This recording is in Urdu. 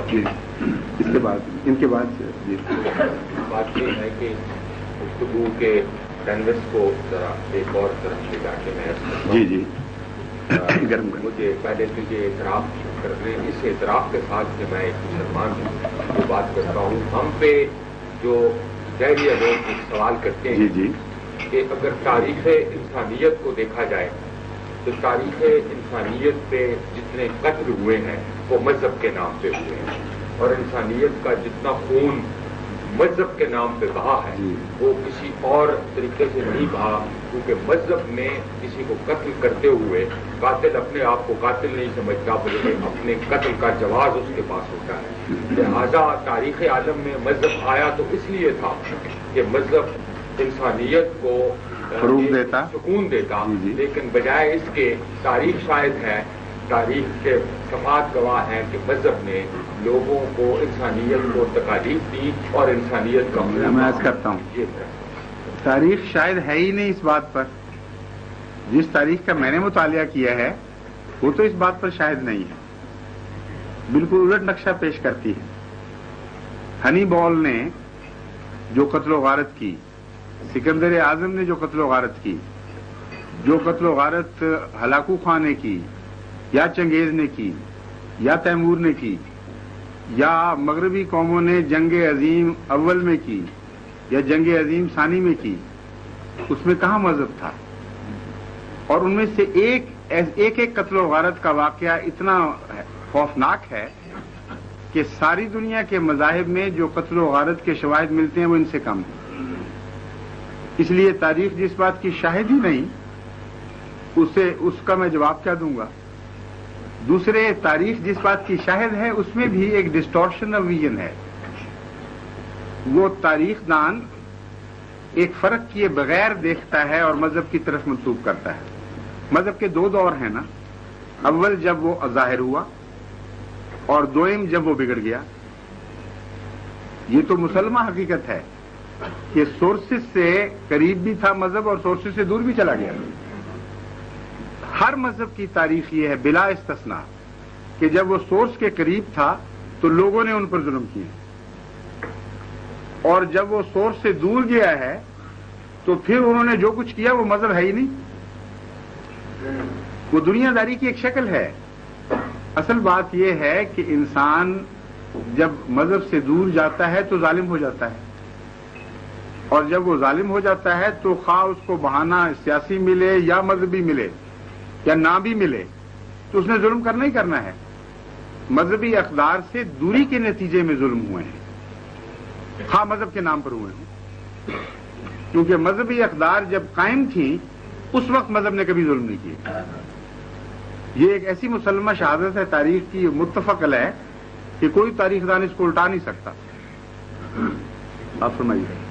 جی اس کے بعد ان کے بعد جی بات یہ ہے کہ گفتگو کے کینوس کو ذرا ایک اور طرف لے جا کے میں جی جی گرم مجھے پہلے تو یہ اعتراف کرنے اس اعتراف کے ساتھ کہ میں ایک مسلمان ہوں جو بات کرتا ہوں ہم پہ جو ظاہری لوگ ایک سوال کرتے ہیں جی جی کہ اگر تاریخ انسانیت کو دیکھا جائے تو تاریخ انسانیت پہ جتنے قتل ہوئے ہیں وہ مذہب کے نام پہ ہوئے ہیں اور انسانیت کا جتنا خون مذہب کے نام پہ بہا ہے وہ کسی اور طریقے سے نہیں بہا کیونکہ مذہب میں کسی کو قتل کرتے ہوئے قاتل اپنے آپ کو قاتل نہیں سمجھتا بلکہ اپنے قتل کا جواز اس کے پاس ہوتا ہے لہذا تاریخ عالم میں مذہب آیا تو اس لیے تھا کہ مذہب انسانیت کو فروغ دیتا سکون دیتا لیکن بجائے اس کے تاریخ شاید ہے تاریخ کے صفات گواہ ہیں کہ مذہب نے لوگوں کو انسانیت کو تکالیف دی اور انسانیت کا میں عرض کرتا ہوں تاریخ شاید ہے ہی نہیں اس بات پر جس تاریخ کا میں نے مطالعہ کیا ہے وہ تو اس بات پر شاہد نہیں ہے بالکل الٹ نقشہ پیش کرتی ہے ہنی بال نے جو قتل و غارت کی سکندر اعظم نے جو قتل و غارت کی جو قتل و غارت ہلاکو خان نے کی یا چنگیز نے کی یا تیمور نے کی یا مغربی قوموں نے جنگ عظیم اول میں کی یا جنگ عظیم ثانی میں کی اس میں کہاں مذہب تھا اور ان میں سے ایک قتل و غارت کا واقعہ اتنا خوفناک ہے کہ ساری دنیا کے مذاہب میں جو قتل و غارت کے شواہد ملتے ہیں وہ ان سے کم ہیں اس لیے تاریخ جس بات کی شاہد ہی نہیں اس کا میں جواب کیا دوں گا دوسرے تاریخ جس بات کی شاہد ہے اس میں بھی ایک ڈسٹورشن آف ویژن ہے وہ تاریخ دان ایک فرق کیے بغیر دیکھتا ہے اور مذہب کی طرف منسوب کرتا ہے مذہب کے دو دور ہیں نا اول جب وہ ظاہر ہوا اور دوئم جب وہ بگڑ گیا یہ تو مسلمہ حقیقت ہے کہ سورسز سے قریب بھی تھا مذہب اور سورسز سے دور بھی چلا گیا ہر مذہب کی تاریخ یہ ہے بلا استثناء کہ جب وہ سورس کے قریب تھا تو لوگوں نے ان پر ظلم کیے اور جب وہ سورس سے دور گیا ہے تو پھر انہوں نے جو کچھ کیا وہ مذہب ہے ہی نہیں وہ دنیا داری کی ایک شکل ہے اصل بات یہ ہے کہ انسان جب مذہب سے دور جاتا ہے تو ظالم ہو جاتا ہے اور جب وہ ظالم ہو جاتا ہے تو خواہ اس کو بہانہ سیاسی ملے یا مذہبی ملے یا نہ بھی ملے تو اس نے ظلم کرنا ہی کرنا ہے مذہبی اقدار سے دوری کے نتیجے میں ظلم ہوئے ہیں خواہ مذہب کے نام پر ہوئے ہیں کیونکہ مذہبی اقدار جب قائم تھی اس وقت مذہب نے کبھی ظلم نہیں کیا یہ ایک ایسی مسلمہ شہادت ہے تاریخ کی متفق علیہ کہ کوئی تاریخ دان اس کو الٹا نہیں سکتا آپ فرمائیے